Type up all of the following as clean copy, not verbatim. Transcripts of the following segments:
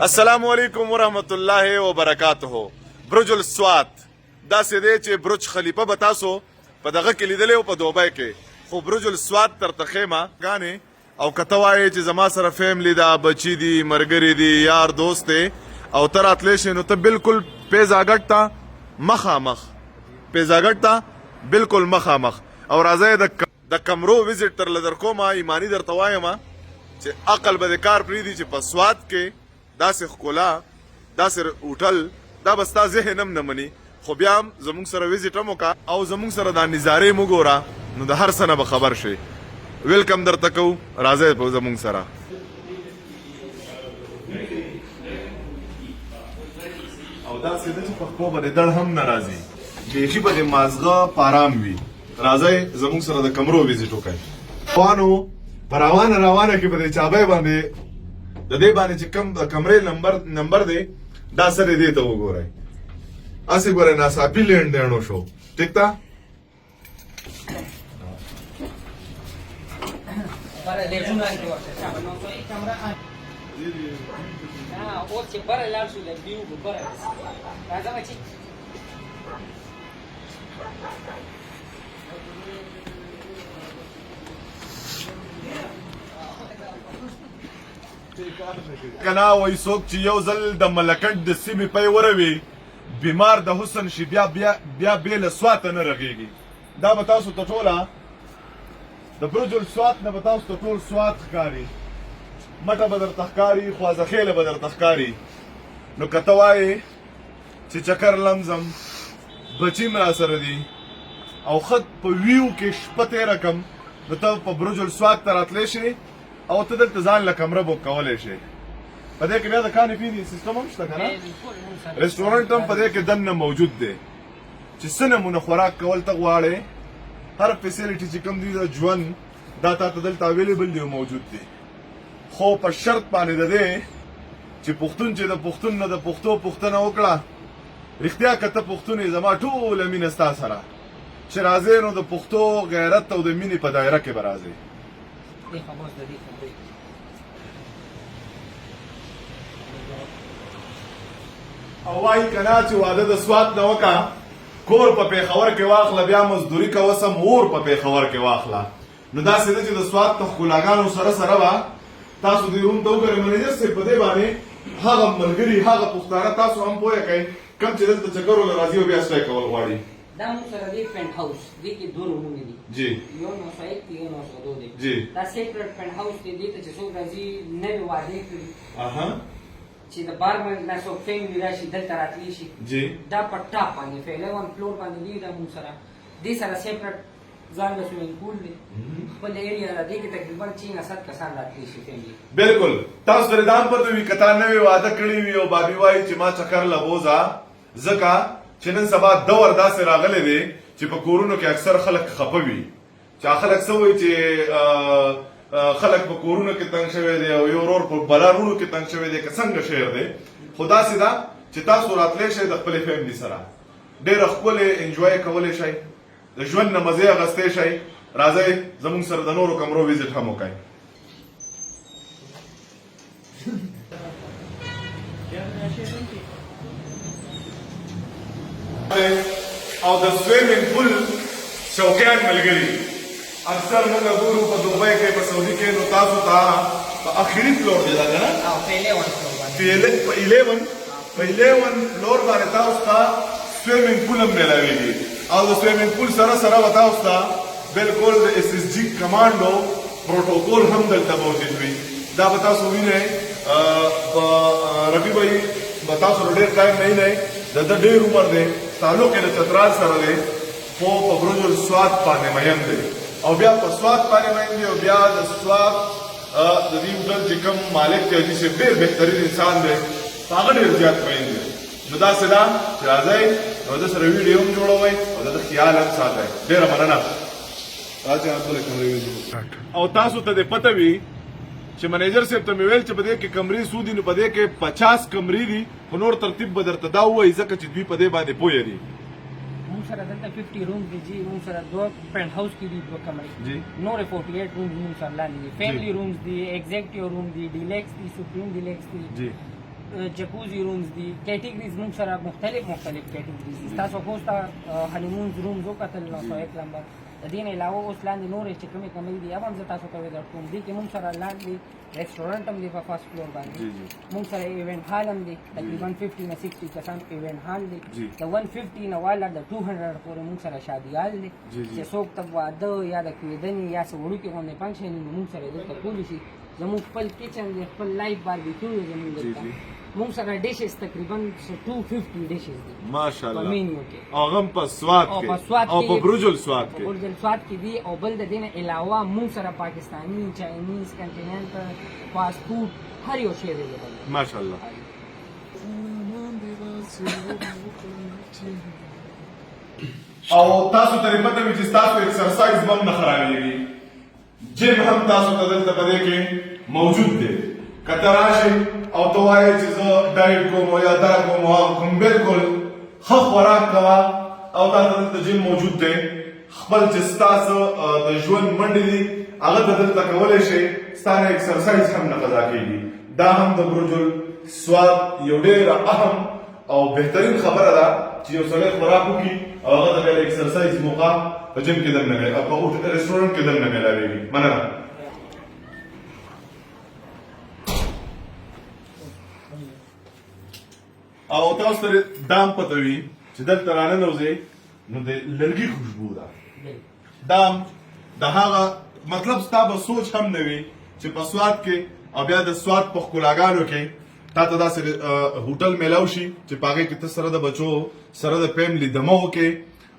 अस्सलामुअलैकुम वरहमतुल्लाहि वबरकातुहू। ब्रुज السوات دا سده چې برج خلیفه به تاسو په دغه کې لیدلې او په دوبۍ کې، خو برج السوات تر تخیمه غانې او کته وایي چې زما سره فیملی دا بچی دي مرګري دي یار دوست دی او تر اتلی شي نو ته بالکل پیزاګټ ته مخامخ بالکل مخامخ او راځي د کمرو وزټ تر لدر کومه ایمانی درته وایم چې عقل به کار پریدي چې په سوات کې داسې ښکلا داسې هوټل دا به ستا ذهن هم نه مني، خو بیا هم زموږ سره وزټ هم وکړه او زموږ سره دا نظارې مو ګوره نو د هر څه نه به خبر شي. ویلکم درته کوو، راځئ زموږ سره. او داسې ده چې په خپو به د دړ هم نه راځي، بیخي به د مازغه په ارام وي. راځئ زموږ سره د کمرو وزټ وکړئ. خوانو په روانه کې په دې چابۍ باندې د دې باندې چې کوم د کمرې نمبر دی دا سره دې ته وګورئ. اسې ګورئ ناڅاپي لیندېنو شو، ټیک ده؟ کنا وای څوک چې یو ځل د ملکټ د سیمې پی وروي بیمار د حسن شي بیا بې له سواته نه رغېږي. دا به تاسو ته ټوله د برج السوات نه به تاسو ته ټول سوات ښکاري، مټه به درته ښکاري، خوازخیله به درته ښکاري. نو که ته وایې چې چکر لمزم بچي م راسره دي او ښه په ویو کې شپه تېره کړم نو ته په برج السوات ته راتلی شي او ته دلته ځان له کمره بوک کولی شي. په دې کې بیا د کانې پیدي سیستم هم شته که نه، رسټورانټ هم په دې کې دننه موجود دی چې څه نمونه خوراک کول ته غواړې، هر فیسیلیټي چې کوم دی د ژوند دا تا ته دلته اویلیبل دی او موجود دی. خو په شرط باندې د دې چې پښتون چې د پښتون نه د پښتو پوښتنه وکړه، رښتیا که ته پښتون یې زما ټوله مینه ستا سره، چې راځې نو د پښتو غیرت او د مینې په دایره کې به راځې. او وایي که نه چې واده د سوات نه وکړه کور په پېښور کې واخله بیا مزدوري کوه سم اور په پېښور کې واخله. نو داسې ده چې د سوات د ښکلاګانو سره به تاسو دې روم ته وګورئ. منیجر صاحب په دې باندې هغه ملګري هغه پښتانه تاسو هم پوهه کوئ کوم چې دلته چکرو له راځي او بیا سپی کول غواړي. دا موږ سره دی پینټ هاوس دی کې دوه رومونه دي جی یو 901 دی یو 902 دی جی دا سیکرټ پینټ هاوس دی ته چې څوک راځي نوې واده کوي چې د بارمن نه څوک فیملی راشي دلته راتلی شي جی دا په ټاپ باندې په 11 فلور باندې دی دا موږ سره دې سره سیپریټ ځان د سویمینګ پول دی خپل ایریا را دی کې تقریبا 6-7 کسان راتلی شي فیملی. بالکل تاسو سره دام پته وي کته نوې واده کړی وي او بابي وایي چې ما چکر لغوزا ځکه چې نن سبا دور داسې راغلی دی چې په کورونو کې اکثر خلک خفه وي، چې خلک څه وایي چې خلک په کورونو کې تنګ شوی دی او یو ورور په بلارونو کې تنګ شوی دی که څنګه شعر دی. خو داسې ده چې تاسو راتلی شئ د خپلې فیملي سره ډېره ښکلې انجوای کولی شئ، د ژوند نه مزې اخیستی شئ. راځئ زموږ سره د نورو کمرو وزټ هم وکړئ. او د سویمینګ پول شوقیان ملګري اکثر موږ ګورو په دوبۍ کې په سعودي کې نو تاسو ته په اخري فلور دی دا که نه په 11 فلور باندې تاسو ته سویمینګ پول هم میلاویږي او د سویمینګ پول سره به تاسو ته بالکل د SSG کمانډو پروټوکول هم دلته موجود وي. دا به تاسو وینئ رفیع بھائی به تاسو ډېر ټایم نه وینئ د ده ډېر عمر دی، تعلق یې د چترال سره دی، خو په برج السوات باندې مین دی او بیا په سوات باندې مین دی او بیا د سوات د دې هوټل چې کوم مالک دی حاجي صاحب ډېر بهترین انسان دی هغه ډېر زیات مین دی. نو داسې ده چې راځئ نو د سره ویډیو هم جوړوئ او د خیال هم ساتئ. ډېره مننه. او تاسو ته دې پته وي چې منیجر صاحب ته مې ویل چې په دې کې کمرې څو دي نو په دې کې 50 کمرې دي خو نور ترتیب به درته دا ووایي ځکه چې دوی په دې باندې پوهه دي. موږ سره دلته 50 روم دي جی موږ سره دوه پینټ هاوس کې دي دوه کمرې جی نور 48 روم موږ سره لاندې دي فیملی رومز دي ایگزیکټیو روم دي ډیلکس دي سپریم ډیلکس دي جی جکوزی رومز دي کیټګریز موږ سره مختلف کیټګریز دي تاسو خو تاسو هانیمون رومز وکتل 901 نمبر د دې نه علاوه اوس لاندې نورې چې کومې کمرې دي هغه هم زه تاسو ته در کوم دي چې موږ سره لاندې ریسټورانټ هم دی په فرست فلور باندې موږ سره ایونټ هال هم دی تقریبا 50 نه 60 کسان ایونټ هال دی د 150 نه والا د 200 پورې موږ سره شادي هال دی چې څوک ته واده یا د کېدنې یا څه وړوکې غونډې فنکشن وي موږ سره دلته کولی شي زموږ خپل کچن دی خپل لایف باربیکیو دی زموږ دلته موږ سره ډیشز تقریبا 250 ډیشز دي ماشاءالله په مینیو کې هغه په سواد کې او په برج السواد کې برج السواد کې دي او بل د دې نه علاوه موږ سره پاکستاني چاینیز کنټیننټل فاست فود هر یو شی اویلیبل دی ماشاءالله او تاسو ته پته وي چې تاسو ایکسرسایز هم نه خرابېږي جیم هم تاسو ته دلته په دې کې موجود دی کته راشي او ته وایې چې زه ډایټ کوم یا دا کوم هغه کوم بالکل ښه خوراک کوه او تا ته دلته جیم موجود دی خپل چې ستاسو د ژوند منډې دي هغه ته دلته کولی شئ ستا نه ایکسرسایز هم نه قضا کېږي دا هم د برج السواد یو ډېره اهم او بهترین خبره ده چې یو سړی خوراک وکړي او هغه ته بیا د ایکسرسایز موقع په جیم کې دننه په رسټورانټ کې دننه میلاوېږي مننه او تاسو ته دام پته وي چې دلته راننوځئ نو د لرګي خوشبو ده دام د هغه مطلب ستا به سوچ هم نه وي چې په سواد کې او بیا د سواد په ښکلاګانو کې تا ته داسې هوټل میلاو شي چې په هغې کې ته سره د بچو سره د فیملي دمه وکې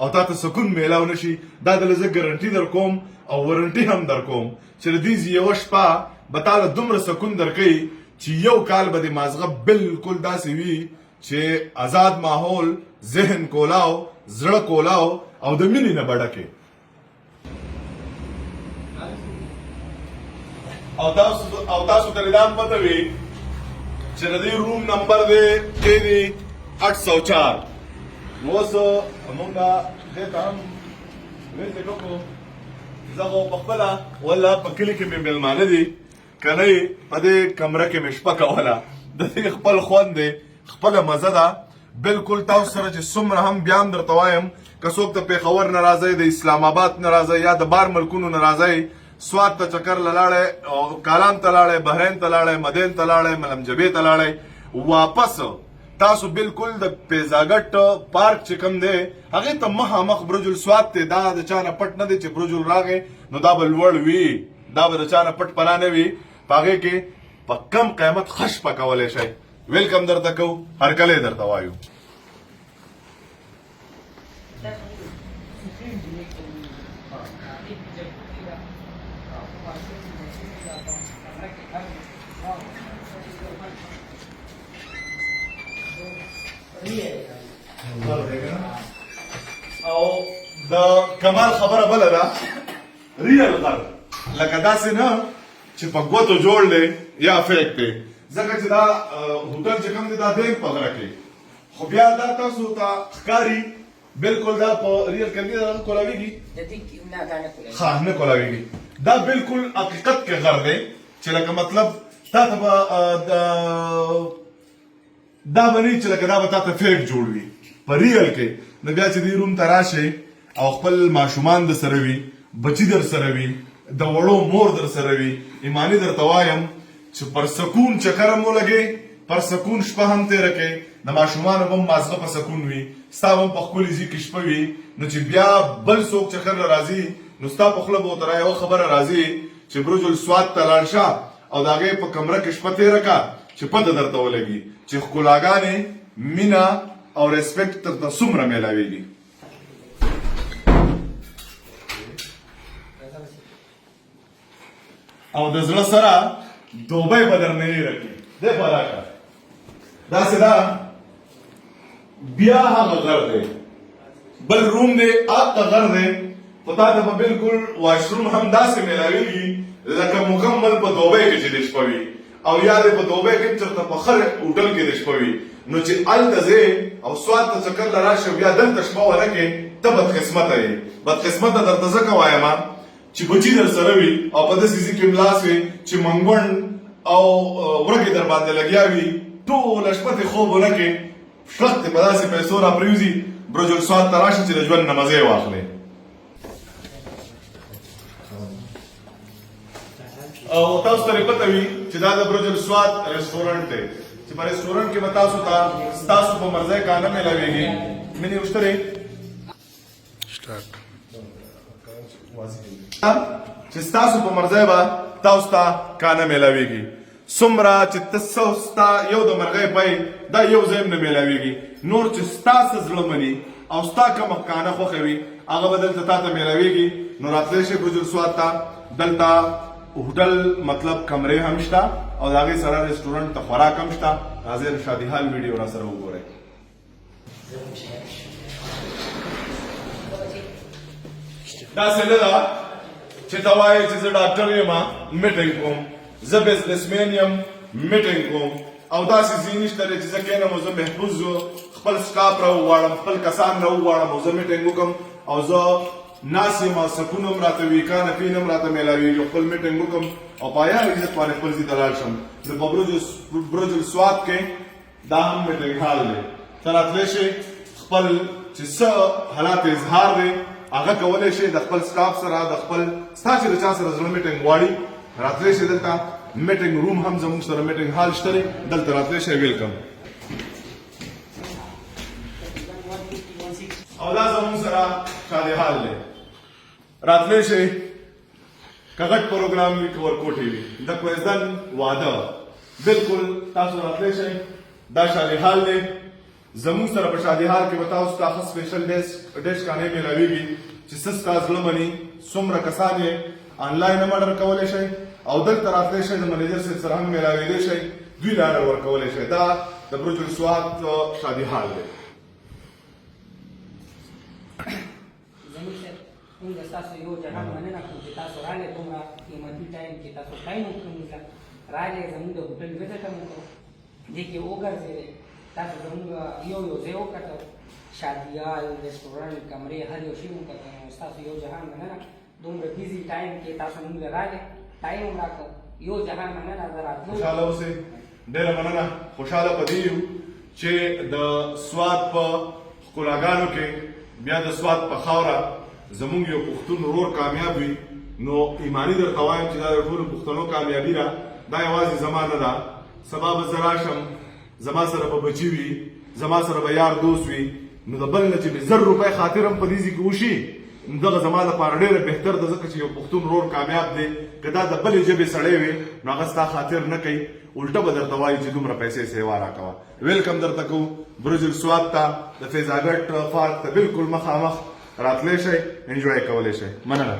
او تا ته سکون میلاو نه شي دا دله زه ګرنټي در کوم او ورنټي هم در کوم چې د دې یوه شپه به تا له دومره سکون درکوي چې یو کال به د مازغه بالکل داسې وي چې آزاد ماحول ذهن کولاو زړه کولاو او د مینې نه بډکې او تاسو ته دا هم پته وي چې د دې روم نمبر دی دی 804 نو اوس موږ دې ته هم ویلې کوو زه خو پخپله ولا په کلي کې مې مېلمانه دي که نه یې په دې کمره کې مې شپه کوله د دې خپل خوند دی خپله مزه ده بالکل تاسو سره چې څومره هم بیا هم درته وایم که څوک د پېښور نه راځئ د اسلام آباد نه راځئ یا د بار ملکونو نه راځئ سوات ته چکر له لاړئ او کالام ته لاړئ بحرین ته لاړئ مدین ته لاړئ ملمجبې ته لاړئ واپس تاسو بالکل د پیزاګټ پارک چې کوم دی هغې ته مخامخ برج السواد دی دا د چا نه پټ نه دی چې برج راغی نو دا به لوړ وي دا به د چا نه پټ پناه نه وي په هغې کې په کم قیمت ښه شپه کولی شئ ویلکم درته کوو هرکلی درته وایو او د کمال خبره بله ده ریل غر لکه داسې نه چې په ګوتو جوړ دی یا فیک دی ځکه چې دا هوټل چې کوم دی دا دی په غره کې خو بیا دا تاسو ته ښکاري بالکل دا په ریل کې دا کولاویږي ښه نه کولاویږي دا بالکل حقیقت کې غر دی چې لکه مطلب تا ته به دا به نه چې لکه دا به تا ته فیک جوړ وي په ریل کې نو بیا چې دې روم ته راشئ او خپل ماشومان در سره وي بچي در سره وي د وړو مور در سره وي ایماني درته وایم چې پر سکون چکر هم ولګئ پر سکون شپه هم تېره کړئ د ماشومانو به هم مازغه په سکون وي ستا به هم په ښکلي ځي کې شپه وي نو چې بیا بل څوک چکر له راځي نو ستا په خوله به ورته یوه خبره راځي چې برج السواد ته لاړ شه او د هغې په کمره کې شپه تېره کړه چې پته درته ولګي چې ښکلاګانې مینه او ریسپیکټ درته څومره میلاویږي او د زړه سره دوبۍ به درنه یې رکړي دی په راکړه داسې ده بیا هغه غر دی بل روم دی هغه غر دی خو تا ته به بالکل واشروم هم داسې میلاویږي لکه مکمل په دوبۍ کې چې د شپه وي او یا دې په دوبۍ کې چېرته په ښه هوټل کې د شپه وي نو چې هلته ځې او سواد ته چکر له راشه بیا دلته شپه ونه کړې ته بدقسمته یې. بدقسمته درته ځکه وایم چې بچي در سره وي او په داسې ځای کې ملاس وي چې منګوڼ او ورګې در باندې لګیا وي، ټوله شپه دې خوب ونه کړې، شخت دې په داسې پیسو را پرېوځي برج السواد ته راشي چې د ژوند نه مزې واخلې. او تاسو ته پته وي چې دا د برج السواد رستورانټ دی چې په رستورانټ کې به تاسو ته ستاسو په مرضۍ کانه میلاویږي. مینې وشترې چې ستاسو په مرضۍ به تاسو ته کانه میلاویږي. څومره چې ته ستا یو د مرغۍ پی دا یو ځای هم نه میلاویږي. نور چې ستا څه زړه مني او ستا کومه کانه خوښه وي هغه به دلته تا ته میلاویږي. نو راتلی شئ برج السواد ته. دلته هوټل مطلب کمرې هم شته او د هغې سره رستورانټ ته خوراک هم شته. راځئ د شادي حال ویډیو را سره وګورئ. داسې نه ده چې ته وایې چې زه ډاکټر یم میټینګ کوم، زه بزنسمین یم میټینګ کوم، او داسې ځای نشته دی چې زه کښېنم او زه محفوظ خپل سټاف راوغواړم، خپل کسان راوغواړم او زه میټینګ وکړم او زه ناست یم او سکون هم راته وي، کانفین هم راته میلاویږي، خپل میټینګ وکړم او په عیال عزت باندې خپل ځای ته لاړ شم. نو په برج السواد کې دا هم میټینګ حال دی. ته راتلی شئ، خپل چې څه حالات اظهار دی هغه کولی شئ د خپل سټاف سره، د خپل ستا چې د چا سره زړه میټینګ غواړي راتلی شئ. دلته میټینګ روم هم زموږ سره میټینګ حال شته دی، دلته راتلی شئ. ویلکم. او دا زموږ سره شادي حال دی. راتلی شئ. که غټ پروګرام وي که ورکوټې وي د کوهستان واده بلکل تاسو راتلی شئ. دا شادي حال دی. زموږ سره په شادي حال کې به تاسو ته ښه سپیشل ډیش کانې میلاویږي چې څه ستا زړه مني. څومره کسان یې آنلاین هم اډر کولی شئ او دلته راتلی شئ. د منیجر صاحب سره هم میلاویدی شئ، دوی له اډر ورکولی شئ. دا د برج السواد شادي حال دی. موږ ستاسو یو جهان مننه کوو چې تاسو راغلئ، دومره قیمتي ټایم کې تاسو ټایم وکړئ، راغلئ، زموږ د هوټل وزټ هم وکړو، دې کې وګرځېدئ، تاسو زموږ یو ځای وکتل، شادي حال، رستورانټ، کمرې، هر یو شی وکتل. نو ستاسو یو جهان مننه. دومره بیزي ټایم کې تاسو موږ ته راغلئ، ټایم هم راکړ. یو جهان مننه. زه راتلو. خوشحاله اوسئ. ډېره مننه. خوشحاله په دې یو چې د سواد په ښکلاګانو کې بیا د سواد په خاوره زمونږ یو پښتون ورور کامیاب وي. نو ایماني درته وایم چې دا د ټولو پښتنو کامیابي ده. دا یوازې زما نه ده، سبا به زه راشم، زما سره به بچي وي، زما سره به یار دوست وي، نو د بل نه چې مې 1000 روپۍ خاطر هم په دې ځای کې وشي نو دغه زما لپاره ډېره بهتر ده، ځکه چې یو پښتون ورور کامیاب دی. که دا د بلې ژبې سړی وي نو هغه ستا خاطر نه کوي، الټه به درته وایي چې دومره پیسې سیوا راکوه. ویلکم درته کوو برج السواد ته، د فیضاګټ پارک ته بالکل مخامخ راتلی شئ، انجوای کولی شئ. مننه.